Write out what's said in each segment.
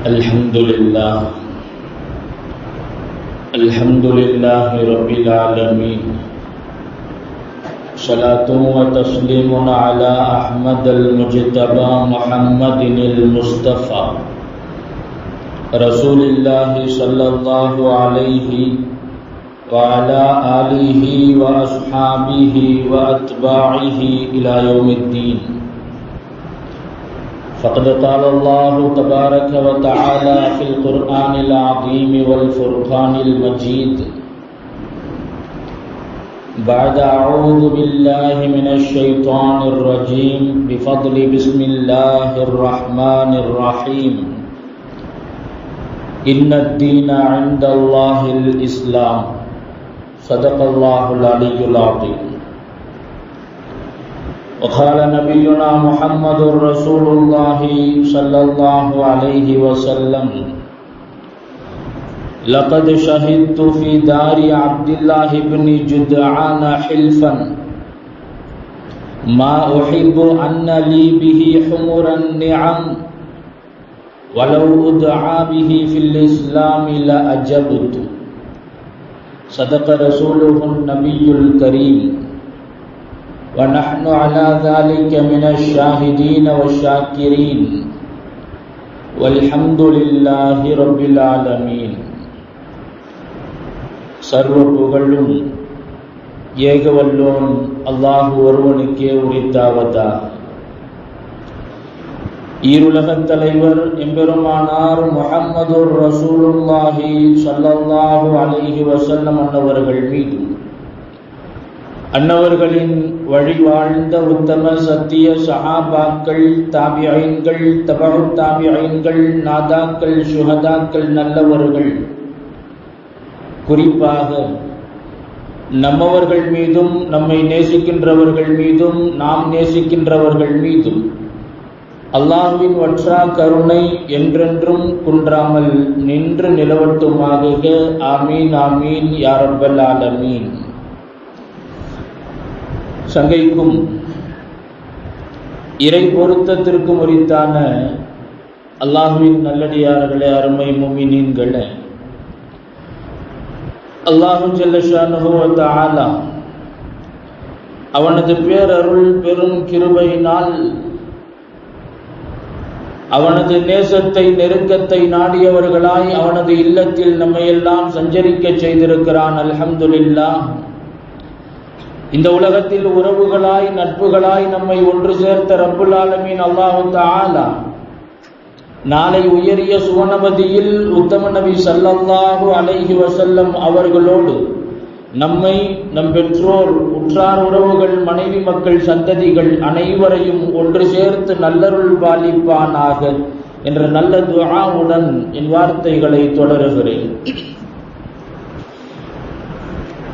الحمد لله رب العالمين. صلاة وتسليم على أحمد المجتبى محمد المصطفى رسول الله صلى الله عليه وعلى آله وأصحابه وأتباعه إلى يوم الدين. فقد قال الله تبارك وتعالى في القرآن العظيم والفرقان المجيد بعد أعوذ بالله من الشيطان الرجيم بفضل بسم الله الرحمن الرحيم إن الدين عند الله الإسلام. صدق الله العلي العظيم. وقال نبينا محمد رسول الله صلى الله عليه وسلم لقد شهدت في دار عبد الله بن جدعان حلفا ما أحب أن لي به حمر النعم ولو أدعى به في الإسلام لأجبت. صدق رسوله النبي الكريم ونحن على ذلك من الشاهدين والشاكرين والحمد لله رب العالمين. சர்வ புகழும் ஏகவல்லோன் அல்லாஹ் ஒருவனுக்கே உரித்தாவதாக. ஈருலகத் தலைவர் எம்பெருமானார் முஹம்மதுர் ரசூலுல்லாஹி ஸல்லல்லாஹு அலைஹி வஸல்லம் அன்னவர்கள் மீது, அன்னவர்களின் வழி வாழ்ந்த உத்தம சத்திய சஹாபாக்கள், தாபிஈன்கள், தபஉத் தாபிஈன்கள், நாதாக்கள், சுஹதாக்கள், நல்லவர்கள், குறிப்பாக நம்மவர்கள் மீதும் நம்மை நேசிக்கின்றவர்கள் மீதும் நாம் நேசிக்கின்றவர்கள் மீதும் அல்லாஹ்வின் வற்றா கருணை என்றென்றும் குன்றாமல் நின்று நிலவட்டுமாக. ஆமீன் ஆமீன் யா ரப்பல் ஆலமீன். சங்கைக்கும் இறை பொருத்தத்திற்கும் உரித்தான அல்லாஹ்வின் நல்லடியார்களே, அருமை முஃமினீன்களே, அல்லாஹு ஜல்ல ஷானுஹு வ தஆலா அவனது பேரருள் பெரும் கிருபையினால் அவனது நேசத்தை நெருக்கத்தை நாடியவர்களாய் அவனது இல்லத்தில் நம்மையெல்லாம் சஞ்சரிக்க செய்திருக்கிறான். அல்ஹம்துலில்லாஹ். இந்த உலகத்தில் உறவுகளாய் நட்புகளாய் நம்மை ஒன்று சேர்த்த ரப்புல் ஆலமீன் அல்லாஹு தஆலா நாளை உயரிய சுவனபதியில் உத்தம நபி ஸல்லல்லாஹு அலைஹி வஸல்லம் அவர்களோடு நம்மை, நம் பெற்றோர், உற்றார் உறவுகள், மனைவி மக்கள், சந்ததிகள் அனைவரையும் ஒன்று சேர்த்து நல்லருள் பாலிப்பானாக என்ற நல்ல துஆவுடன் என் வார்த்தைகளை தொடருகிறேன்.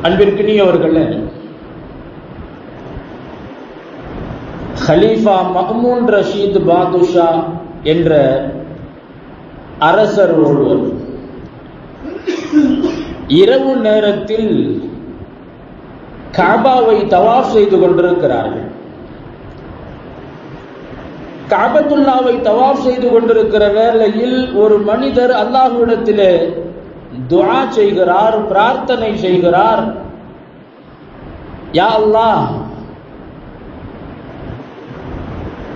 அன்பிற்கினியவர்களே, ஹலீஃபா மஹ்மூன் ரஷீத் பாதுஷா என்ற அரசர் ஒருவர் இரவு நேரத்தில் கஅபாவை தவாஃப் செய்து கொண்டிருக்கிறார்கள். கஅபத்துல்லாவை தவாஃப் செய்து கொண்டிருக்கிற வேளையில் ஒரு மனிதர் அல்லாஹ்விடத்திலே துஆ செய்கிறார், பிரார்த்தனை செய்கிறார். யா அல்லாஹ்,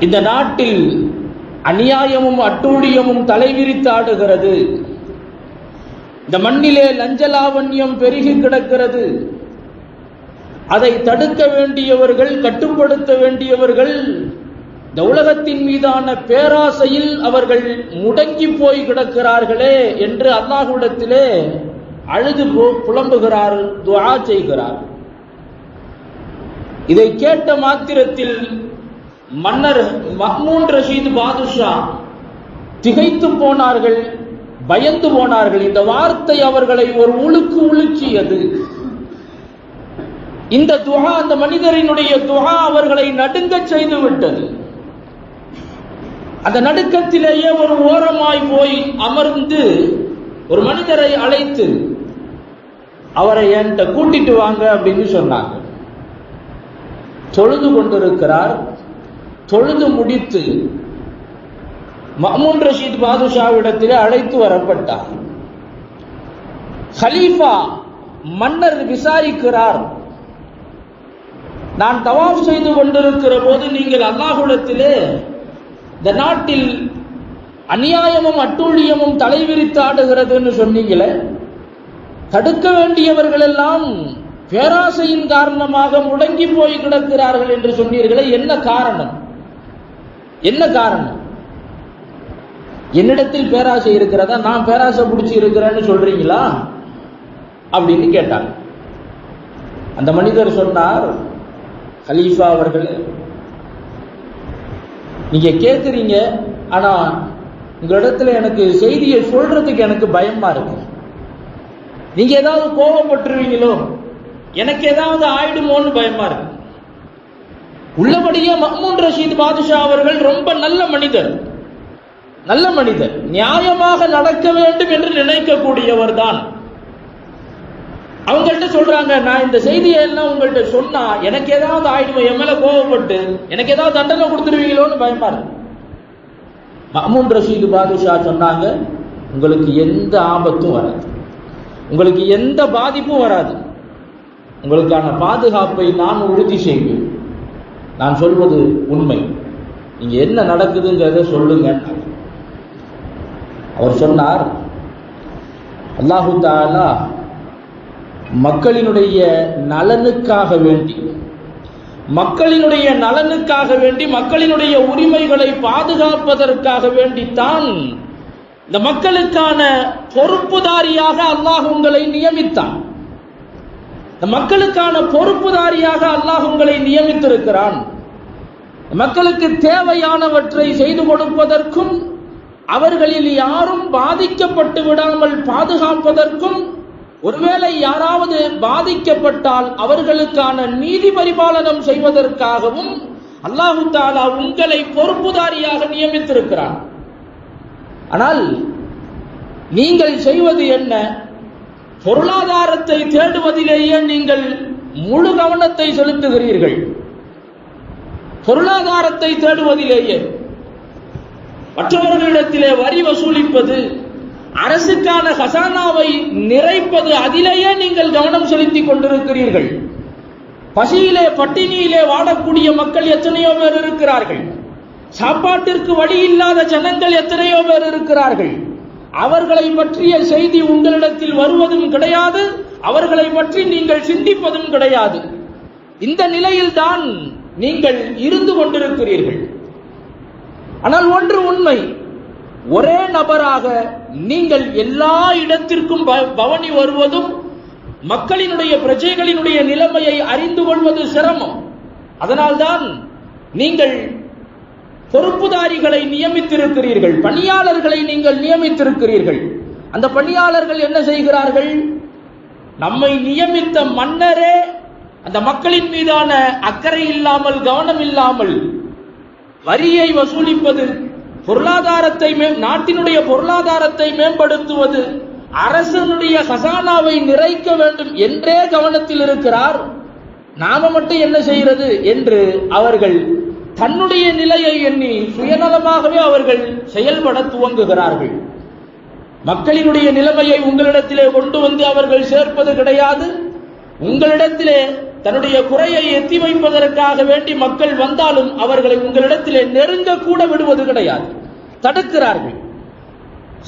இந்த நாட்டில் அநியாயமும் அட்டூழியமும் தலைவிரித்து ஆடுகிறது. இந்த மண்ணிலே லஞ்சலாவண்யம் பெருகி கிடக்கிறது. அதை தடுக்க வேண்டியவர்கள், கட்டுப்படுத்த வேண்டியவர்கள் இந்த உலகத்தின் மீதான பேராசையில் அவர்கள் முடங்கி போய் கிடக்கிறார்களே என்று அல்லாஹ்விடத்திலே அழுது புலம்புகிறார், துஆ செய்கிறார். இதை கேட்ட மாத்திரத்தில் மன்னர் மஹ்மூன் ரஷீத் பாதுஷா திகைத்து போனார்கள், பயந்து போனார்கள். இந்த வார்த்தை அவர்களை ஒரு உலுக்கியது. இந்த துஆ, அந்த மனிதரினுடைய துஆ அவர்களை நடுங்க செய்து விட்டது. அந்த நடுக்கத்திலேயே ஒரு ஓரமாய் போய் அமர்ந்து ஒரு மனிதரை அழைத்து அவரை என்கிட்ட கூட்டிட்டு வாங்க அப்படின்னு சொன்னாங்க. தொழுது கொண்டிருக்கிறார். தொழுது முடித்து மஅமூன் ரஷீத் பாதுஷாவிடத்திலே அழைத்து வரப்பட்டார். ஹலீஃபா மன்னர் விசாரிக்கிறார், நான் தவாஃப் செய்து கொண்டிருக்கிற போது நீங்கள் அல்லாஹ்விடத்திலே இந்த நாட்டில் அநியாயமும் அட்டூழியமும் தலைவிரித்து ஆடுகிறதுன்னு சொன்னீங்களே, தடுக்க வேண்டியவர்கள் எல்லாம் பேராசையின் காரணமாக முடங்கி போய் கிடக்கிறார்கள் என்று சொன்னீர்களே, என்ன காரணம்? என்ன காரணம்? என்னிடத்தில் பேராசை இருக்கிறதா, நான் பேராசை பிடிச்சி இருக்கிறேன்னு சொல்றீங்களா அப்படின்னு கேட்டாங்க. அந்த மனிதர் சொன்னார், கலீஃபா அவர்களே, நீங்க கேட்குறீங்க, ஆனா உங்களிடத்துல எனக்கு செய்தியை சொல்றதுக்கு எனக்கு பயமா இருக்கு. நீங்க ஏதாவது கோபப்பட்டுருவீங்களோ, எனக்கு ஏதாவது ஆயிடுமோன்னு பயமா இருக்கு. உள்ளபடியே மஅமூன் ரஷீத் பாதுஷா அவர்கள் ரொம்ப நல்ல மனிதர், நல்ல மனிதர், நியாயமாக நடக்க வேண்டும் என்று நினைக்கக்கூடியவர் தான். அவங்கள்ட்ட சொல்றாங்க, நான் இந்த செய்தியை எல்லாம் உங்கள்கிட்ட சொன்னா எனக்கு ஏதாவது ஆயிடுமோ, என் மேல கோபப்பட்டு எனக்கு ஏதாவது தண்டனை கொடுத்துருவீங்களோன்னு பயமா இருக்கு. மஅமூன் ரஷீத் பாதுஷா சொன்னாங்க, உங்களுக்கு எந்த ஆபத்தும் வராது, உங்களுக்கு எந்த பாதிப்பும் வராது, உங்களுக்கான பாதுகாப்பை நான் உறுதி செய்வேன். நான் சொல்வது உண்மை, நீங்க என்ன நடக்குதுங்கிறத சொல்லுங்க. அவர் சொன்னார், அல்லாஹு தஆலா மக்களினுடைய நலனுக்காக வேண்டி, மக்களினுடைய நலனுக்காக வேண்டி, மக்களினுடைய உரிமைகளை பாதுகாப்பதற்காக வேண்டித்தான் இந்த மக்களுக்கான பொறுப்புதாரியாக அல்லாஹ் உங்களை நியமித்தான். இந்த மக்களுக்கான பொறுப்புதாரியாக அல்லாஹ் உங்களை நியமித்திருக்கிறான். மக்களுக்கு தேவையானவற்றை செய்து கொடுப்பதற்கும், அவர்களில் யாரும் பாதிக்கப்பட்டு விடாமல் பாதுகாப்பதற்கும், ஒருவேளை யாராவது பாதிக்கப்பட்டால் அவர்களுக்கான நீதி பரிபாலனம் செய்வதற்காகவும் அல்லாஹு தஆலா உங்களை பொறுப்புதாரியாக நியமித்திருக்கிறான். ஆனால் நீங்கள் செய்வது என்ன? பொருளாதாரத்தை தேடுவதிலேயே நீங்கள் முழு கவனத்தை செலுத்துகிறீர்கள். பொருளாதாரத்தை தேடுவதிலேயே, மற்றவர்களிடத்திலே வரி வசூலிப்பது, அரசுக்கான ஹசானாவை நிறைப்பது, அதிலேயே நீங்கள் கவனம் செலுத்திக் கொண்டிருக்கிறீர்கள். பசியிலே பட்டினியிலே வாடக்கூடிய மக்கள் எத்தனையோ பேர் இருக்கிறார்கள். சாப்பாட்டிற்கு வழி இல்லாத ஜனங்கள் எத்தனையோ பேர் இருக்கிறார்கள். அவர்களை பற்றிய செய்தி உங்களிடத்தில் வருவதும் கிடையாது, அவர்களை பற்றி நீங்கள் சிந்திப்பதும் கிடையாது. இந்த நிலையில்தான் நீங்கள் இருந்து கொண்டிருக்கிறீர்கள். ஆனால் ஒன்று உண்மை, ஒரே நபராக நீங்கள் எல்லா இடத்திற்கும் பவனி வருவதும், மக்களினுடைய பிரஜைகளினுடைய நிலைமையை அறிந்து கொள்வது சிரமம். அதனால்தான் நீங்கள் பொறுப்புதாரிகளை நியமித்திருக்கிறீர்கள், பணியாளர்களை நீங்கள் நியமித்திருக்கிறீர்கள். அந்த பணியாளர்கள் என்ன செய்கிறார்கள்? நம்மை நியமித்த மன்னரே அந்த மக்களின் மீதான அக்கறை இல்லாமல், கவனம் இல்லாமல் வரியை வசூலிப்பது, பொருளாதாரத்தை நாட்டினுடைய பொருளாதாரத்தை மேம்படுத்துவது, அரசனுடைய ஹசானாவை நிறைக்க வேண்டும் என்றே கவனத்தில் இருக்கிறார். நாம மட்டும் என்ன செய்கிறது என்று அவர்கள் தன்னுடைய நிலையை எண்ணி சுயநலமாகவே அவர்கள் செயல்பட துவங்குகிறார்கள். மக்களினுடைய நிலைமையை உங்களிடத்திலே கொண்டு வந்து அவர்கள் சேர்ப்பது கிடையாது. உங்களிடத்திலே தன்னுடைய குறையை எத்தி வைப்பதற்காக வேண்டி மக்கள் வந்தாலும் அவர்களை உங்களிடத்திலே நெருங்க கூட விடுவது கிடையாது, தடுக்கிறார்கள்.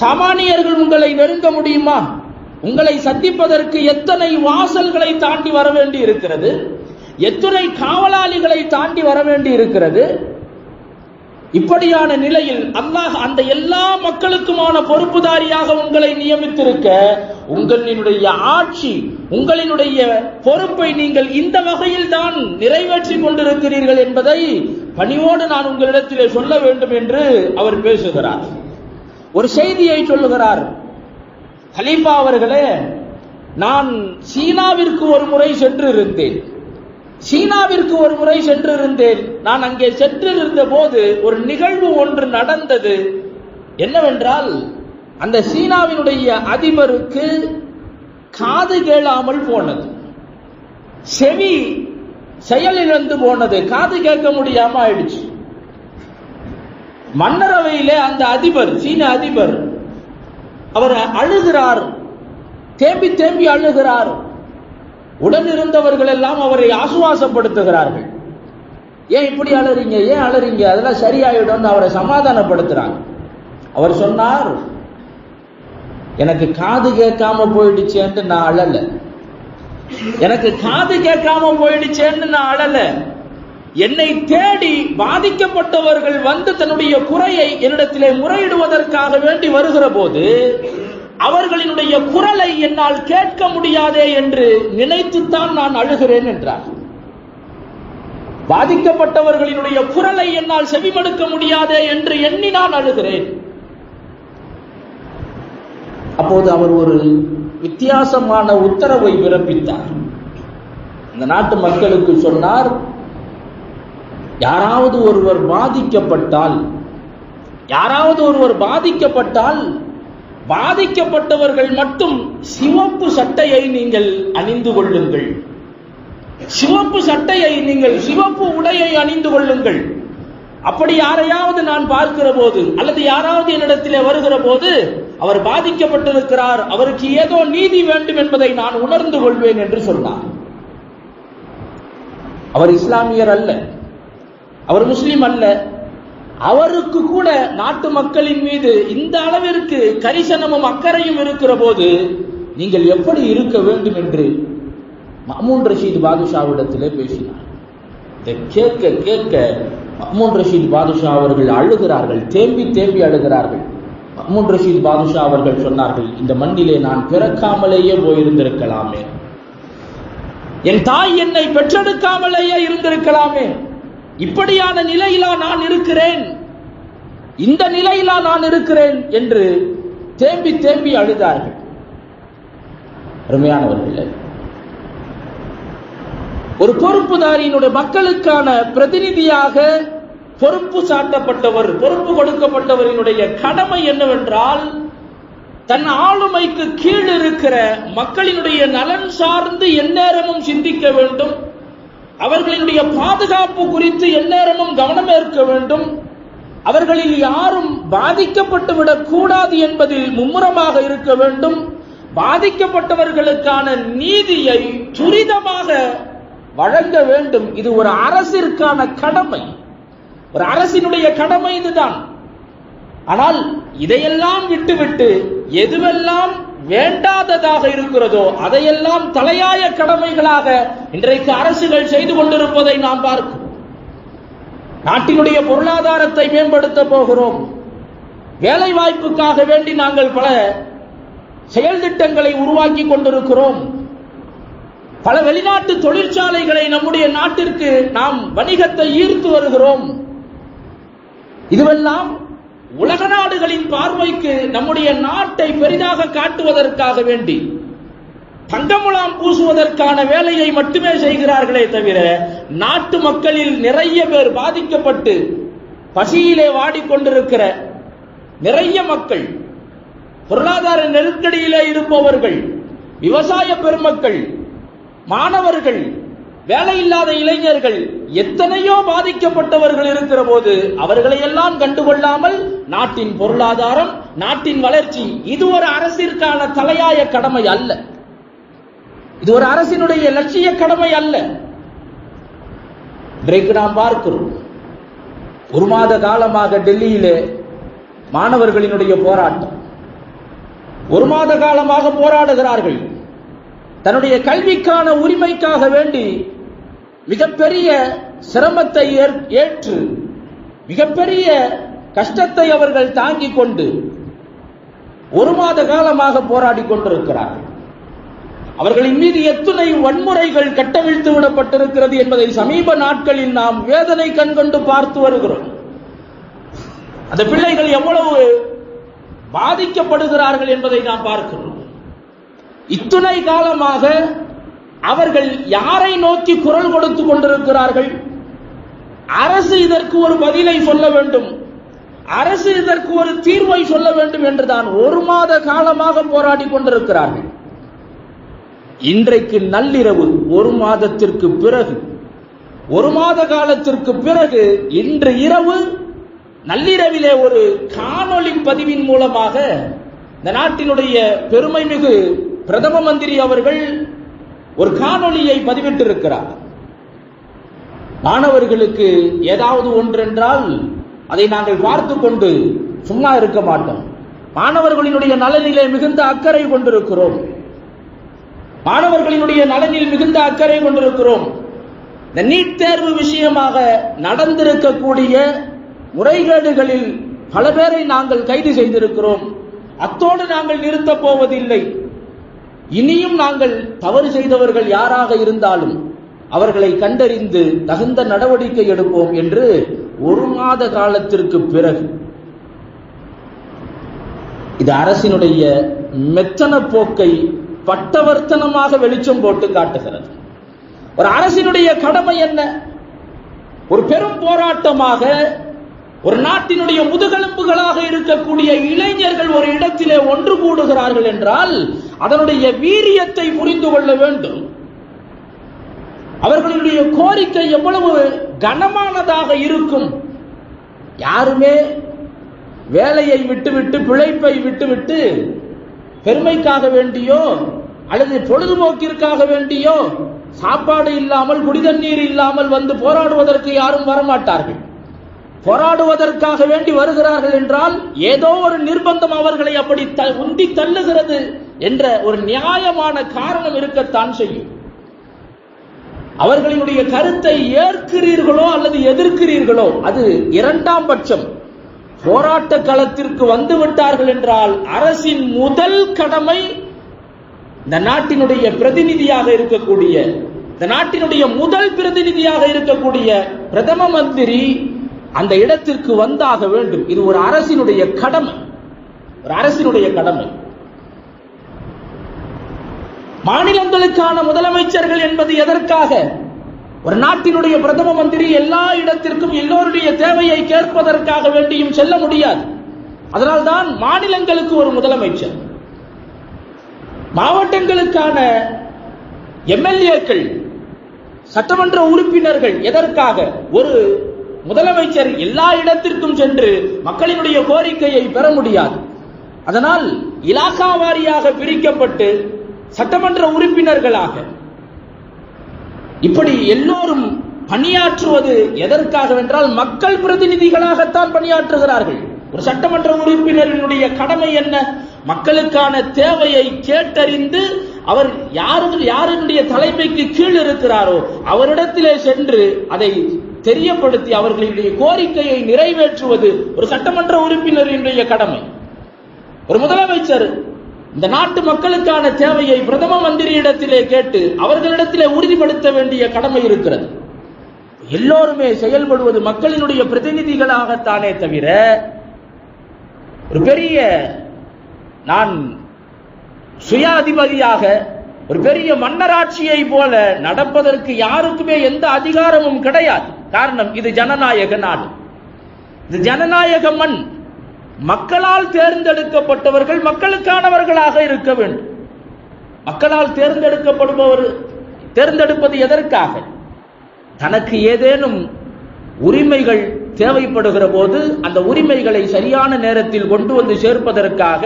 சாமானியர்கள் உங்களை நெருங்க முடியுமா? உங்களை சந்திப்பதற்கு எத்தனை வாசல்களை தாண்டி வர வேண்டி இருக்கிறது, எத்தனை காவலாளிகளை தாண்டி வர வேண்டி இருக்கிறது. இப்படியான நிலையில் அல்லாஹ் அந்த எல்லா மக்களுக்குமான பொறுப்புதாரியாக உங்களை நியமித்திருக்க, உங்களினுடைய ஆட்சி, உங்களினுடைய பொறுப்பை நீங்கள் இந்த வகையில் தான் நிறைவேற்றி கொண்டிருக்கிறீர்கள் என்பதை பணிவோடு நான் உங்களிடத்திலே சொல்ல வேண்டும் என்று அவர் பேசுகிறார். ஒரு செய்தியை சொல்லுகிறார். கலீஃபா அவர்களே, நான் சீனாவிற்கு ஒரு முறை சென்றிருந்தேன். நான் அங்கே சென்றிருந்த போது ஒரு நிகழ்வு ஒன்று நடந்தது. என்னவென்றால், அந்த சீனாவினுடைய அதிபருக்கு காது கேளாமல் போனது, செவி செயலிழந்து போனது, காது கேட்க முடியாம ஆயிடுச்சு. மன்னரவையிலே அந்த அதிபர், சீன அதிபர், அவர் அழுகிறார், தேம்பி தேம்பி அழுகிறார். உடன் இருந்தவர்கள் எல்லாம் அவரை ஆசுவாசப்படுத்துகிறார்கள். ஏன் இப்படி அழறீங்க, ஏன் அழறீங்க, அதெல்லாம் சரியாயிடும் அவரை சமாதானப்படுத்துறாங்க. அவர் சொன்னார், எனக்கு காது கேட்காம போயிடுச்சேன்னு நான் அழல, எனக்கு காது கேட்காம போயிடுச்சேன்னு நான் அழல. என்னை தேடி பாதிக்கப்பட்டவர்கள் வந்து தன்னுடைய குறையை என்னிடத்திலே முறையிடுவதற்காக வேண்டி வருகிற போது அவர்களினுடைய குரலை என்னால் கேட்க முடியாதே என்று நினைத்துத்தான் நான் அழுகிறேன் என்றார். பாதிக்கப்பட்டவர்களினுடைய குரலை என்னால் செவிமடுக்க முடியாதே என்று எண்ணி நான் அழுகிறேன். அப்போது அவர் ஒரு வித்தியாசமான உத்தரவை பிறப்பித்தார். இந்த நாட்டு மக்களுக்கு சொன்னார், யாராவது ஒருவர் பாதிக்கப்பட்டால் பாதிக்கப்பட்டவர்கள் மட்டும் சிவப்பு சட்டையை நீங்கள் அணிந்து கொள்ளுங்கள், சிவப்பு சட்டையை நீங்கள் சிவப்பு உடையை அணிந்து கொள்ளுங்கள். அப்படி யாரையாவது நான் பார்க்கிற போது அல்லது யாராவது என்னிடத்திலே வருகிற போது அவர் பாதிக்கப்பட்டிருக்கிறார், அவருக்கு ஏதோ நீதி வேண்டும் என்பதை நான் உணர்ந்து கொள்வேன் என்று சொன்னார். அவர் இஸ்லாமியர் அல்ல, அவர் முஸ்லிம் அல்ல. அவருக்கு கூட நாட்டு மக்களின் மீது இந்த அளவிற்கு கரிசனமும் அக்கறையும் இருக்கிற போது நீங்கள் எப்படி இருக்க வேண்டும் என்று மஹ்மூன் ரஷீத் பாதுஷாவிடத்திலே பேசினார். இதை கேட்க கேட்க மஹ்மூன் ரஷீத் பாதுஷா அவர்கள் அழுகிறார்கள், தேம்பி தேம்பி அழுகிறார்கள். மஹ்மூன் ரஷீத் பாதுஷா அவர்கள் சொன்னார்கள், இந்த மண்ணிலே நான் பிறக்காமலேயே போயிருந்திருக்கலாமே, என் தாய் என்னை பெற்றெடுக்காமலேயே இருந்திருக்கலாமே, இப்படியான நிலையிலா நான் இருக்கிறேன், இந்த நிலையிலா நான் இருக்கிறேன் என்று தேம்பி தேம்பி அழுதார்கள். அருமையானவர்களே, ஒரு பொறுப்புதாரியினுடைய மக்களுக்கான பிரதிநிதியாக பொறுப்பு சாட்டப்பட்டவர், பொறுப்பு கொடுக்கப்பட்டவரினுடைய கடமை என்னவென்றால் தன் ஆளுமைக்கு கீழ் இருக்கிற மக்களினுடைய நலன் சார்ந்து எந்நேரமும் சிந்திக்க வேண்டும், அவர்களினுடைய பாதுகாப்பு குறித்து எந்நேரமும் கவனம் ஏற்க வேண்டும், அவர்களில் யாரும் பாதிக்கப்பட்டு விடக் கூடாது என்பதில் மும்முரமாக இருக்க வேண்டும், பாதிக்கப்பட்டவர்களுக்கான நீதியை துரிதமாக வழங்க வேண்டும். இது ஒரு அரசிற்கான கடமை, ஒரு அரசினுடைய கடமை இதுதான். ஆனால் இதையெல்லாம் விட்டுவிட்டு எதுவெல்லாம் வேண்டாததாக இருக்கிறதோ அதையெல்லாம் தலையாய கடமைகளாக இன்றைக்கு அரசுகள் செய்து கொண்டிருப்பதை நாம் பார்க்கிறோம். நாட்டினுடைய பொருளாதாரத்தை மேம்படுத்த போகிறோம், வேலை வாய்ப்புக்காக வேண்டி நாங்கள் பல செயல் திட்டங்களை உருவாக்கி கொண்டிருக்கிறோம், பல வெளிநாட்டு தொழிற்சாலைகளை நம்முடைய நாட்டிற்கு நாம் வணிகத்தை ஈர்த்து வருகிறோம். இதுவெல்லாம் உலக நாடுகளின் பார்வைக்கு நம்முடைய நாட்டை பெரிதாக காட்டுவதற்காக வேண்டி தங்கமுலாம் பூசுவதற்கான வேலையை மட்டுமே செய்கிறார்களே தவிர நாட்டு மக்களில் நிறைய பேர் பாதிக்கப்பட்டு பசியிலே வாடிக்கொண்டிருக்கிற நிறைய மக்கள், பொருளாதார நெருக்கடியிலே இருப்பவர்கள், விவசாய பெருமக்கள், மாணவர்கள், வேலையில்லாத இளைஞர்கள், எத்தனையோ பாதிக்கப்பட்டவர்கள் இருக்கிற போது அவர்களை எல்லாம் கண்டுகொள்ளாமல் நாட்டின் பொருளாதாரம், நாட்டின் வளர்ச்சி, இது ஒரு அரசிற்கான தலையாய கடமை அல்ல, இது ஒரு அரசினுடைய லட்சிய கடமை அல்ல. இன்றைக்கு நாம் பார்க்கிறோம், ஒரு மாத காலமாக டெல்லியிலே மாணவர்களினுடைய போராட்டம், ஒரு மாத காலமாக போராடுகிறார்கள். தன்னுடைய கல்விக்கான உரிமைக்காக வேண்டி மிகப்பெரிய சிரமத்தை ஏற்று மிகப்பெரிய கஷ்டத்தை அவர்கள் தாங்கிக் கொண்டு ஒரு மாத காலமாக போராடி கொண்டிருக்கிறார்கள். அவர்களின் மீது எத்தனை வன்முறைகள் கட்டவிழ்த்து விடப்பட்டிருக்கிறது என்பதை சமீப நாட்களில் நாம் வேதனை கண்கொண்டு பார்த்து வருகிறோம். அந்த பிள்ளைகள் எவ்வளவு பாதிக்கப்படுகிறார்கள் என்பதை நாம் பார்க்கிறோம். இத்துணை காலமாக அவர்கள் யாரை நோக்கி குரல் கொடுத்து கொண்டிருக்கிறார்கள்? அரசு இதற்கு ஒரு பதிலை சொல்ல வேண்டும், அரசு இதற்கு ஒரு தீர்வை சொல்ல வேண்டும் என்றுதான் ஒரு மாத காலமாக போராடி கொண்டிருக்கிறார்கள். இன்றைக்கு நள்ளிரவு, ஒரு மாதத்திற்கு பிறகு, ஒரு மாத காலத்திற்கு பிறகு இன்று இரவு நள்ளிரவிலே ஒரு காணொளி பதிவின் மூலமாக இந்த நாட்டினுடைய பெருமைமிகு பிரதம மந்திரி அவர்கள் ஒரு காணொளியை பதிவிட்டிருக்கிறார். மாணவர்களுக்கு ஏதாவது ஒன்றென்றால் அதை நாங்கள் பார்த்து கொண்டு சும்மா இருக்க மாட்டோம். மாணவர்களினுடைய நலனிலே மிகுந்த அக்கறை கொண்டிருக்கிறோம். மாணவர்களினுடைய நலனில் மிகுந்த அக்கறை கொண்டிருக்கிறோம். இந்த நீட் தேர்வு விஷயமாக நடந்திருக்கக்கூடிய முறைகேடுகளில் பல பேரை நாங்கள் கைது செய்திருக்கிறோம். அத்தோடு நாங்கள் நிறுத்தப் போவதில்லை. இனியும் நாங்கள் தவறு செய்தவர்கள் யாராக இருந்தாலும் அவர்களை கண்டறிந்து தகுந்த நடவடிக்கை எடுப்போம் என்று 1 மாத காலத்திற்கு பிறகு இது அரசினுடைய மெத்தன போக்கை பட்டவர்த்தனமாக வெளிச்சம் போட்டு காட்டுகிறது. ஒரு அரசினுடைய கடமை என்ன? ஒரு பெரும் போராட்டமாக ஒரு நாட்டினுடைய முதுகெலும்புகளாக இருக்கக்கூடிய இளைஞர்கள் ஒரு இடத்திலே ஒன்று கூடுகிறார்கள் என்றால் அதனுடைய வீரியத்தை புரிந்து கொள்ள வேண்டும். அவர்களுடைய கோரிக்கை எவ்வளவு கனமானதாக இருக்கும். யாருமே வேலையை விட்டுவிட்டு பிழைப்பை விட்டுவிட்டு பெருமைக்காக வேண்டியோ அல்லது பொழுதுபோக்கிற்காக வேண்டியோ சாப்பாடு இல்லாமல் குடிதண்ணீர் இல்லாமல் வந்து போராடுவதற்கு யாரும் வரமாட்டார்கள். போராடுவதற்காக வேண்டி வருகிறார்கள் என்றால் ஏதோ ஒரு நிர்பந்தம் அவர்களை அப்படி உந்தி தள்ளுகிறது என்ற ஒரு நியாயமான காரணம் இருக்கத்தான் செய்யும். அவர்களுடைய கருத்தை ஏற்கிறீர்களோ அல்லது எதிர்க்கிறீர்களோ அது 2ஆம் பட்சம். போராட்ட களத்திற்கு வந்து விட்டார்கள் என்றால் அரசின் முதல் கடமை இந்த நாட்டினுடைய பிரதிநிதியாக இருக்கக்கூடிய, இந்த நாட்டினுடைய முதல் பிரதிநிதியாக இருக்கக்கூடிய பிரதம மந்திரி அந்த இடத்திற்கு வந்தாக வேண்டும். இது ஒரு அரசினுடைய கடமை, ஒரு அரசினுடைய கடமை. மாநிலங்களுக்கான முதலமைச்சர்கள் என்பது எதற்காக? ஒரு நாட்டினுடைய பிரதம மந்திரி எல்லா இடத்திற்கும் எல்லோருடைய தேவையை கேட்பதற்காக வேண்டியும் செல்ல முடியாது. அதனால்தான் மாநிலங்களுக்கு ஒரு முதலமைச்சர். மாவட்டங்களுக்கான எம்எல்ஏக்கள், சட்டமன்ற உறுப்பினர்கள் எதற்காக? ஒரு முதலமைச்சர் எல்லா இடத்திற்கும் சென்று மக்களினுடைய கோரிக்கையை பெற முடியாது. அதனால் இலாகா வாரியாக பிரிக்கப்பட்டு சட்டமன்ற உறுப்பினர்களாக இப்படி எல்லோரும் பணியாற்றுவது எதற்காக என்றால் மக்கள் பிரதிநிதிகளாகத்தான் பணியாற்றுகிறார்கள். ஒரு சட்டமன்ற உறுப்பினரினுடைய கடமை என்ன? மக்களுக்கான தேவையை கேட்டறிந்து அவர் யாருடைய தலைமைக்கு கீழ் இருக்கிறாரோ அவரிடத்திலே சென்று அதை தெரியப்படுத்தி அவர்களுடைய கோரிக்கையை நிறைவேற்றுவது ஒரு சட்டமன்ற உறுப்பினரினுடைய கடமை. ஒரு முதலமைச்சர் இந்த நாட்டு மக்களுக்கான தேவையை பிரதம மந்திரியிடத்திலே கேட்டு அவர்களிடத்திலே உறுதிப்படுத்த வேண்டிய கடமை இருக்கிறது. எல்லோருமே செயல்படுவது மக்களினுடைய பிரதிநிதிகளாகத்தானே தவிர ஒரு பெரிய நான் சுயாதிபதியாக ஒரு பெரிய மன்னராட்சியை போல நடப்பதற்கு யாருக்குமே எந்த அதிகாரமும் கிடையாது. காரணம், இது ஜனநாயக நாடு, இது ஜனநாயக மண். மக்களால் தேர்ந்தெடுக்கப்பட்டவர்கள் மக்களுக்கானவர்களாக இருக்க வேண்டும். மக்களால் தேர்ந்தெடுப்பது எதற்காக? தனக்கு ஏதேனும் உரிமைகள் தேவைப்படுகிற போது அந்த உரிமைகளை சரியான நேரத்தில் கொண்டு வந்து சேர்ப்பதற்காக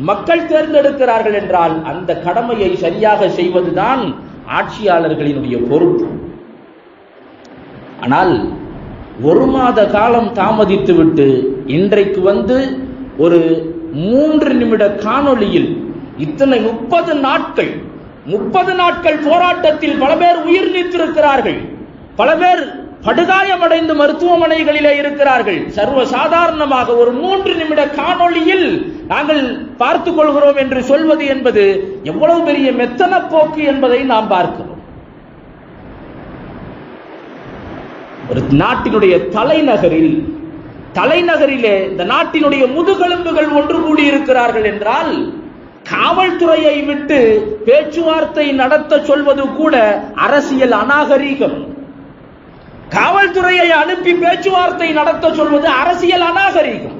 மக்கள் தேர்ந்தெடுக்கிறார்கள் என்றால் அந்த கடமையை சரியாக செய்வதுதான் ஆட்சியாளர்களினுடைய பொறுப்பு. ஆனால் 1 மாத காலம் தாமதித்துவிட்டு இன்றைக்கு வந்து ஒரு 3 நிமிட காணொளியில் இத்தனை 30 நாட்கள் போராட்டத்தில் பல பேர் உயிர் நீத்திருக்கிறார்கள். பல பேர் படுகாயமடைந்து மருத்துவமனைகளிலே இருக்கிறார்கள். சர்வ சாதாரணமாக ஒரு 3 நிமிட காணொளியில் நாங்கள் பார்த்துக் கொள்கிறோம் என்று சொல்வது என்பது எவ்வளவு பெரிய மெத்தன போக்கு என்பதை நாம் பார்க்கிறோம். ஒரு நாட்டினுடைய தலைநகரிலே இந்த நாட்டினுடைய முதுகெலும்புகள் ஒன்று கூடி இருக்கிறார்கள் என்றால் காவல்துறையை விட்டு பேச்சுவார்த்தை நடத்த சொல்வது கூட அரசியல் அநாகரீகம். காவல்துறையை அனுப்பி பேச்சுவார்த்தை நடத்த சொல்வது அரசியல் அநாகரீகம்.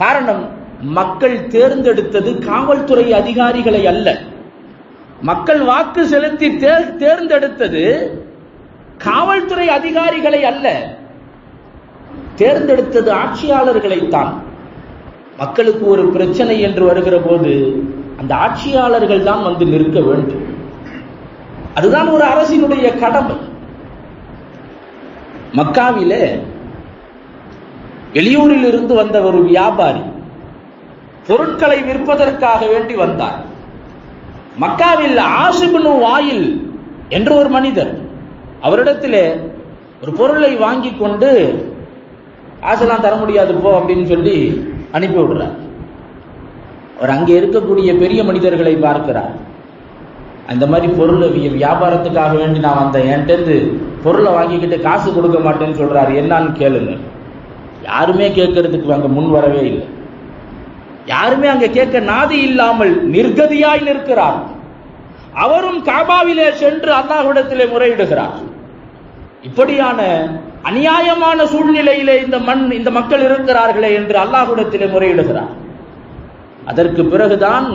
காரணம், மக்கள் தேர்ந்தெடுத்தது காவல்துறை அதிகாரிகளை அல்ல. மக்கள் வாக்கு செலுத்தி தேர்ந்தெடுத்தது காவல்துறை அதிகாரிகளை அல்ல. தேர்ந்தெடுத்தது ஆட்சியாளர்களைத்தான். மக்களுக்கு ஒரு பிரச்சனை என்று வருகிற போது அந்த ஆட்சியாளர்கள் தான் வந்து நிற்க வேண்டும். அதுதான் ஒரு அரசினுடைய கடமை. மக்காவிலே வெளியூரில் இருந்து வந்த ஒரு வியாபாரி பொருட்களை விற்பதற்காக வேண்டி வந்தார். மக்காவில் ஆசிபுனு வாயில் என்ற ஒரு மனிதர் அவரிடத்திலே ஒரு பொருளை வாங்கி கொண்டு காசெல்லாம் தர முடியாது போ அப்படின்னு சொல்லி அனுப்பி விடுறார். அவர் அங்கே இருக்கக்கூடிய பெரிய மனிதர்களை பார்க்கிறார். அந்த மாதிரி பொருளை வியாபாரத்துக்காக வேண்டி நான் வந்தேன், என்கிட்ட பொருளை வாங்கிக்கிட்டு காசு கொடுக்க மாட்டேன்னு சொல்றாரு, என்னான்னு கேளுங்க. யாருமே கேட்கறதுக்கு அங்க முன் வரவே இல்லை. யாருமே அங்க கேட்க நாதி இல்லாமல் நிர்கதியாய் நிற்கிறார். அவரும் காபாவிலே சென்று அல்லாஹ்விடத்திலே முறையிடுகிறார். இப்படியான அநியாயமான சூழ்நிலையிலே இந்த மக்கள் இருக்கிறார்களே என்று அல்லாஹ்விடத்திலே முறையிடுகிறார். அதற்கு பிறகுதான்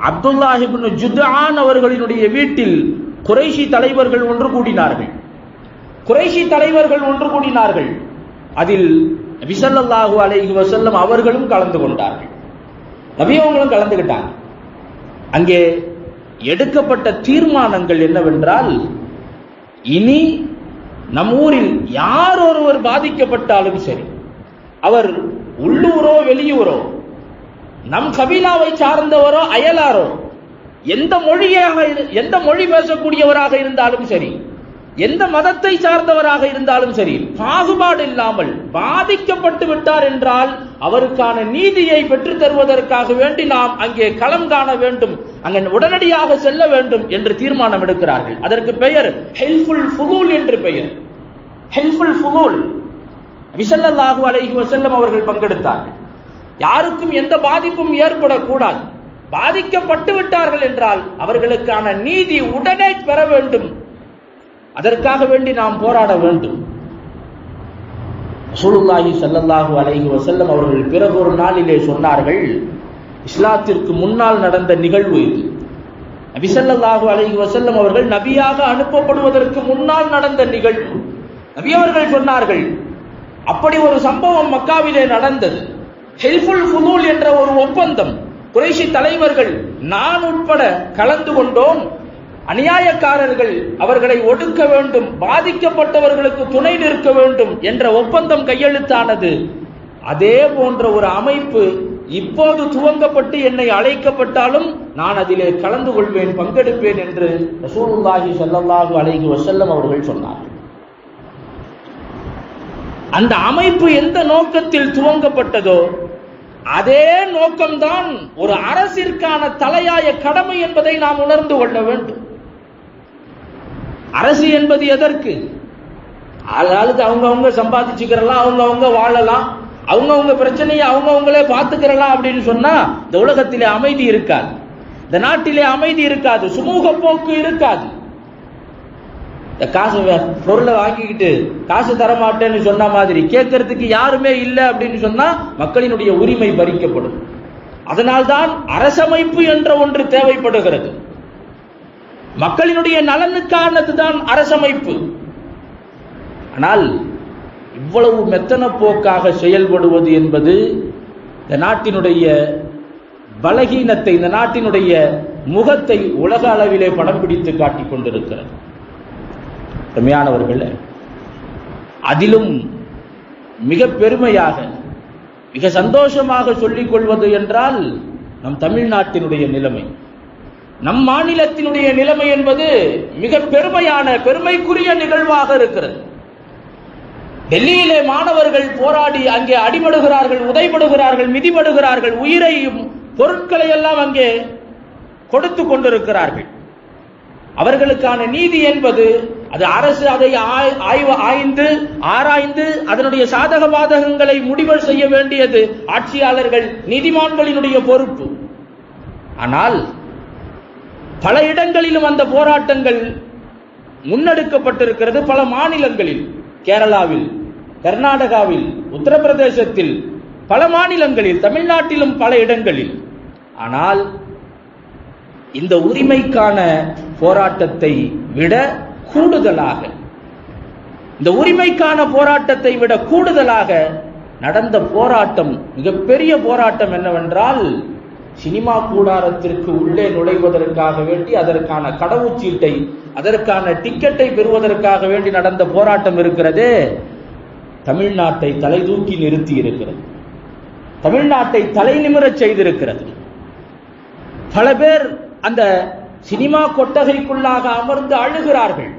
அப்துல்லாஹ் இப்னு ஜுத்ஆன் அவர்களினுடைய வீட்டில் குறைஷி தலைவர்கள் ஒன்று கூடினார்கள். அதில் நபி ஸல்லல்லாஹு அலைஹி வஸல்லம் அவர்களும் கலந்து கொண்டார்கள். நபி அவங்களும் கலந்துகிட்டாங்க. அங்கே எடுக்கப்பட்ட தீர்மானங்கள் என்னவென்றால், இனி நம் ஊரில் யார் ஒருவர் பாதிக்கப்பட்டாலும் சரி, அவர் உள்ளூரோ வெளியூரோ, நம் கபீலாவை சார்ந்தவரோ அயலாரோ, எந்த மொழி பேசக்கூடியவராக இருந்தாலும் சரி, எந்த மதத்தை சார்ந்தவராக இருந்தாலும் சரி, பாகுபாடு இல்லாமல் பாதிக்கப்பட்டு விட்டார் என்றால் அவருக்கான நீதியை பெற்றுத் தருவதற்காக வேண்டி நாம் அங்கே களம் காண வேண்டும், அங்கே உடனடியாக செல்ல வேண்டும் என்று தீர்மானம் எடுக்கிறார்கள். அதற்கு பெயர் ஹெல்ஃபுல் ஃபுதூல் என்று பெயர். ஹெல்ஃபுல் ஃபுதூல் ஸல்லல்லாஹு அலைஹி வஸல்லம் அவர்கள் பங்கெடுத்தார்கள். யாருக்கும் எந்த பாதிப்பும் ஏற்படக்கூடாது. பாதிக்கப்பட்டு விட்டார்கள் என்றால் அவர்களுக்கான நீதி உடனே பெற வேண்டும். அதற்காக வேண்டி நாம் போராட வேண்டும். ரசூலுல்லாஹி ஸல்லல்லாஹு அலைஹி வஸல்லம் அவர்கள் பிறகு ஒரு நாளிலே சொன்னார்கள், இஸ்லாத்திற்கு முன்னால் நடந்த நிகழ்வு இது. நபி ஸல்லல்லாஹு அலைஹி வஸல்லம் அவர்கள் நபியாக அனுப்பப்படுவதற்கு முன்னால் நடந்த நிகழ்வு. நபி அவர்கள் சொன்னார்கள், அப்படி ஒரு சம்பவம் மக்காவிலே நடந்தது. ஹெல்ஃபுல் ஃபுதூல் என்ற ஒரு ஒப்பந்தம் குறைஷி தலைவர்கள் நான் உட்பட கலந்து கொண்டோம். அநியாயக்காரர்கள் அவர்களை ஒடுக்க வேண்டும், பாதிக்கப்பட்டவர்களுக்கு துணை நிற்க வேண்டும் என்ற ஒப்பந்தம் கையெழுத்தானது. அதே போன்ற ஒரு அமைப்பு இப்போது துவங்கப்பட்டு என்னை அழைக்கப்பட்டாலும் நான் அதிலே கலந்து கொள்வேன், பங்கெடுப்பேன் என்று ரசூலுல்லாஹி ஸல்லல்லாஹு அலைஹி வஸல்லம் அவர்கள் சொன்னார்கள். அந்த அமைப்பு எந்த நோக்கத்தில் துவங்கப்பட்டதோ அதே நோக்கம்தான் ஒரு அரசிற்கான தலையாய கடமை என்பதை நாம் உணர்ந்து கொள்ள வேண்டும். அரசு என்பது எதற்கு? ஆளாளுக்கு அவங்கவுங்க சம்பாதிச்சுக்கிறலாம், அவங்கவுங்க வாழலாம், அவங்கவுங்க பிரச்சனையை அவங்கவுங்களே பார்த்துக்கிறலாம் அப்படின்னு சொன்னா இந்த உலகத்திலே அமைதி இருக்காது, இந்த நாட்டிலே அமைதி இருக்காது, சுமூக போக்கு இருக்காது. இந்த காசு பொருளை வாங்கிக்கிட்டு காசு தரமாட்டேன்னு சொன்ன மாதிரி கேட்கறதுக்கு யாருமே இல்லை அப்படின்னு சொன்னா மக்களினுடைய உரிமை பறிக்கப்படும். அதனால்தான் அரசமைப்பு என்ற ஒன்று தேவைப்படுகிறது. மக்களினுடைய நலனுக்கானதுதான் அரசமைப்பு. ஆனால் இவ்வளவு மெத்தன போக்காக செயல்படுவது என்பது இந்த நாட்டினுடைய பலகீனத்தை, இந்த நாட்டினுடைய முகத்தை உலக அளவிலே படம் பிடித்து காட்டிக் கொண்டிருக்கிறது. பெருமையானவர்களே, அதிலும் மிக பெருமையாக மிக சந்தோஷமாக சொல்லிக் கொள்வது என்றால் நம் தமிழ்நாட்டினுடைய நிலைமை, நம் மாநிலத்தினுடைய நிலைமை என்பது மிக பெருமையான பெருமைக்குரிய நிகழ்வாக இருக்கிறது. டெல்லியிலே மாணவர்கள் போராடி அங்கே அடிபடுகிறார்கள், உதைபடுகிறார்கள், மிதிபடுகிறார்கள், உயிரையும் பொருட்களை எல்லாம் அங்கே கொடுத்து கொண்டிருக்கிறார்கள். அவர்களுக்கான நீதி என்பது அது அரசு அதை ஆராய்ந்து அதனுடைய சாதக பாதகங்களை முடிவு செய்ய வேண்டியது ஆட்சியாளர்கள், நீதிமான்களினுடைய பொறுப்பு. ஆனால் பல இடங்களிலும் அந்த போராட்டங்கள் முன்னெடுக்கப்பட்டிருக்கிறது. பல மாநிலங்களில், கேரளாவில், கர்நாடகாவில், உத்தரப்பிரதேசத்தில், பல மாநிலங்களில், தமிழ்நாட்டிலும் பல இடங்களில். ஆனால் இந்த உரிமைக்கான போராட்டத்தை விட கூடுதலாக இந்த உரிமைக்கான போராட்டத்தை விட கூடுதலாக நடந்த போராட்டம், மிகப்பெரிய போராட்டம் என்னவென்றால், சினிமா கூடாரத்திற்கு உள்ளே நுழைவதற்காக வேண்டி அதற்கான கடவுச்சீட்டை, அதற்கான டிக்கெட்டை பெறுவதற்காக வேண்டி நடந்த போராட்டம் இருக்கிறதே, தமிழ்நாட்டை தலை தூக்கி நிறுத்தி இருக்கிறது. தமிழ்நாட்டை தலை நிமிரச் செய்திருக்கிறது. பல பேர் அந்த சினிமா கொட்டகைக்குள்ளாக அமர்ந்து அழுகிறார்கள்,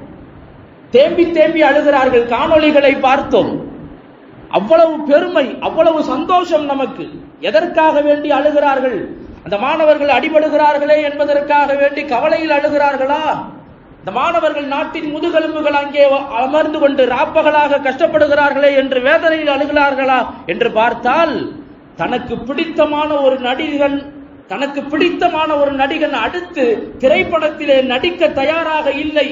தேம்பி தேம்பி அழுகிறார்கள். காணொளிகளை பார்த்தோம். அவ்வளவு பெருமை, அவ்வளவு சந்தோஷம் நமக்கு. எதற்காக வேண்டி அழுகிறார்கள்? அந்த மாணவர்கள் அடிபடுகிறார்களே என்பதற்காக வேண்டி கவலையில் அழுகிறார்களா? இந்த மாணவர்கள் நாட்டின் முதுகெலும்புகள் அங்கே அமர்ந்து கொண்டு ராப்பகலாக கஷ்டப்படுகிறார்களே என்று வேதனையில் அழுகிறார்களா என்று பார்த்தால், தனக்கு பிடித்தமான ஒரு நடிகன் அடுத்து திரைப்படத்திலே நடிக்க தயாராக இல்லை,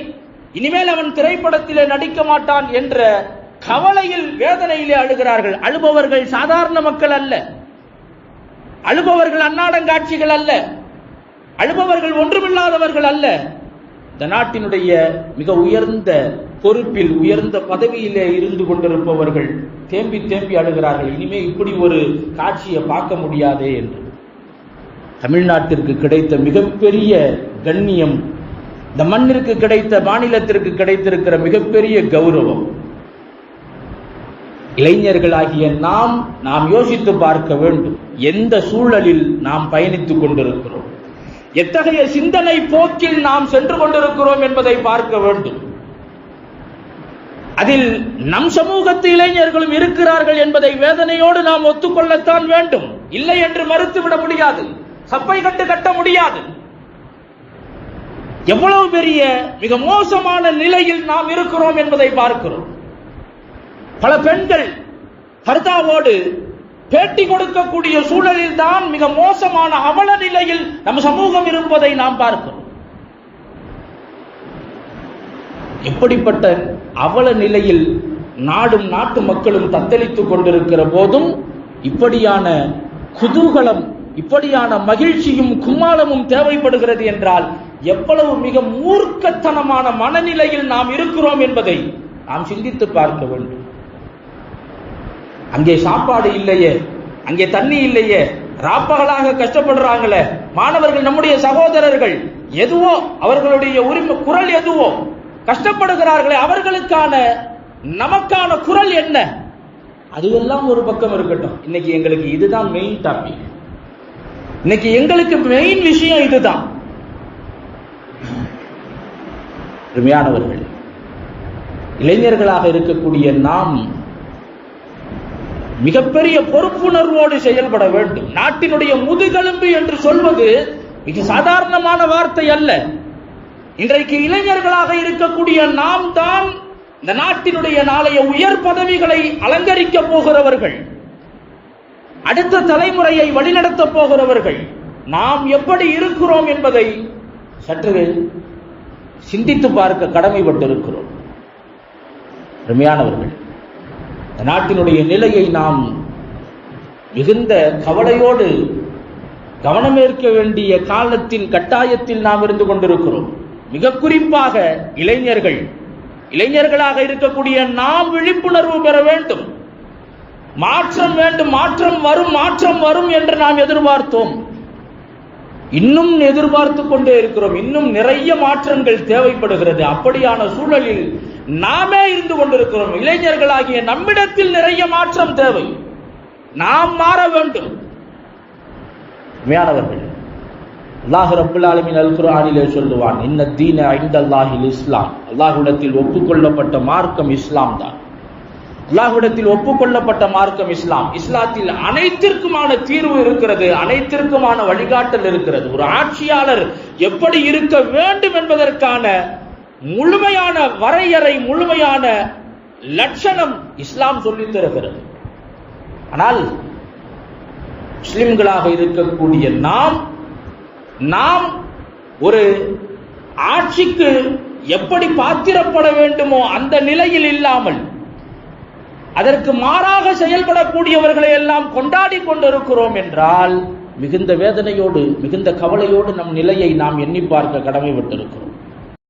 இனிமேல் அவன் திரைப்படத்திலே நடிக்க மாட்டான் என்ற கவலையில், வேதனையிலே அழுகிறார்கள். அழுபவர்கள் சாதாரண மக்கள் அல்ல, அழுபவர்கள் அன்னாடங்காட்சிகள் அல்ல, அழுபவர்கள் ஒன்றுமில்லாதவர்கள் அல்ல. இந்த நாட்டினுடைய மிக உயர்ந்த பொறுப்பில், உயர்ந்த பதவியிலே இருந்து கொண்டிருப்பவர்கள் தேம்பி தேம்பி அழுகிறார்கள், இனிமே இப்படி ஒரு காட்சியை பார்க்க முடியாதே என்று. தமிழ்நாட்டிற்கு கிடைத்த மிகப்பெரிய கண்ணியம், இந்த மண்ணிற்கு கிடைத்த, மாநிலத்திற்கு கிடைத்திருக்கிற மிகப்பெரிய கௌரவம். இளைஞர்களாகிய நாம் யோசித்து பார்க்க வேண்டும். எந்த சூழலில் நாம் பயணித்துக் கொண்டிருக்கிறோம், எத்தகைய சிந்தனை போக்கில் நாம் சென்று கொண்டிருக்கிறோம் என்பதை பார்க்க வேண்டும். அதில் நம் சமூகத்து இளைஞர்களும் இருக்கிறார்கள் என்பதை வேதனையோடு நாம் ஒத்துக்கொள்ளத்தான் வேண்டும். இல்லை என்று மறுத்துவிட முடியாது, சப்பை கட்ட முடியாது. எவ்வளவு பெரிய மிக மோசமான நிலையில் நாம் இருக்கிறோம் என்பதை பார்க்கிறோம். பல பெண்கள் ஹர்தாவோடு பேட்டி கொடுக்கக்கூடிய சூழலில் தான் மிக மோசமான அவல நிலையில் நம் சமூகம் இருப்பதை நாம் பார்க்கிறோம். எப்படிப்பட்ட அவல நிலையில் நாடும் நாட்டு மக்களும் தத்தளித்துக் கொண்டிருக்கிற போதும் இப்படியான குதூகலம், இப்படியான மகிழ்ச்சியும் கும்மாளமும் தேவைப்படுகிறது என்றால் எவ்வளவு மிக மூர்க்கத்தனமான மனநிலையில் நாம் இருக்கிறோம் என்பதை நாம் சிந்தித்து பார்க்க வேண்டும். அங்கே சாப்பாடு இல்லையே, அங்கே தண்ணி இல்லையே, ராப்பகலாக கஷ்டப்படுறாங்களே மாணவர்கள், நம்முடைய சகோதரர்கள், எதுவோ அவர்களுடைய உரிமை குரல் எதுவோ கஷ்டப்படுகிறார்களே, அவர்களுக்கான நமக்கான குரல் என்ன? அதுவெல்லாம் ஒரு பக்கம் இருக்கட்டும். இன்னைக்கு எங்களுக்கு இதுதான் மெயின் டாபிக். இன்னைக்கு எங்களுக்கு மெயின் விஷயம் இதுதான். அருமையானவர்கள், இளைஞர்களாக இருக்கக்கூடிய நாம் மிகப்பெரிய பொறுப்புணர்வோடு செயல்பட வேண்டும். நாட்டினுடைய முதுகெலும்பு என்று சொல்வது மிக சாதாரணமான வார்த்தை அல்ல. இன்றைக்கு இளைஞர்களாக இருக்கக்கூடிய நாம் தான் இந்த நாட்டினுடைய நாளைய உயர் பதவிகளை அலங்கரிக்க போகிறவர்கள், அடுத்த தலைமுறையை வழிநடத்த போகிறவர்கள். நாம் எப்படி இருக்கிறோம் என்பதை சற்று சிந்தித்து பார்க்க கடமைப்பட்டிருக்கிறோம். அருமையானவர்கள், இந்த நாட்டினுடைய நிலையை நாம் மிகுந்த கவலையோடு கவனமேற்க வேண்டிய காலத்தின் கட்டாயத்தில் நாம் இருந்து கொண்டிருக்கிறோம். மிக குறிப்பாக இளைஞர்களாக இருக்கக்கூடிய நாம் விழிப்புணர்வு பெற வேண்டும். மாற்றம் வேண்டும், மாற்றம் வரும் என்று நாம் எதிர்பார்த்தோம். இன்னும் எதிர்பார்த்து கொண்டே இருக்கிறோம். இன்னும் நிறைய மாற்றங்கள் தேவைப்படுகிறது. அப்படியான சூழலில் நாமே இருந்து கொண்டிருக்கிறோம். இளைஞர்களாகிய நம்மிடத்தில் நிறைய மாற்றம் தேவை. நாம் மாற வேண்டும். மேலானவர்கள், அல்லாஹ் ரப்பல் ஆலமீன் அல் குர்ஆனிலே சொல்லுவான், இன்ன தீன இன்தல்லாஹில் இஸ்லாம். அல்லாஹ்விடத்தில் ஒப்புக்கொள்ளப்பட்ட மார்க்கம் இஸ்லாம் தான். அல்லாஹ்விடத்தில் ஒப்புக்கொள்ளப்பட்ட மார்க்கம் இஸ்லாம். இஸ்லாத்தில் அனைத்திற்குமான தீர்வு இருக்கிறது, அனைத்திற்குமான வழிகாட்டல் இருக்கிறது. ஒரு ஆட்சியாளர் எப்படி இருக்க வேண்டும் என்பதற்கான முழுமையான வரையறை, முழுமையான லட்சணம் இஸ்லாம் சொல்லித் தருகிறது. ஆனால் முஸ்லிம்களாக இருக்கக்கூடிய நாம் ஒரு ஆட்சிக்கு எப்படி பாத்திரப்பட வேண்டுமோ அந்த நிலையில் இல்லாமல் அதற்கு மாறாக செயல்படக்கூடியவர்களை எல்லாம் கொண்டாடி கொண்டிருக்கிறோம் என்றால் மிகுந்த வேதனையோடு, மிகுந்த கவலையோடு நம் நிலையை நாம் எண்ணி பார்க்க கடமைப்பட்டிருக்கிறோம்.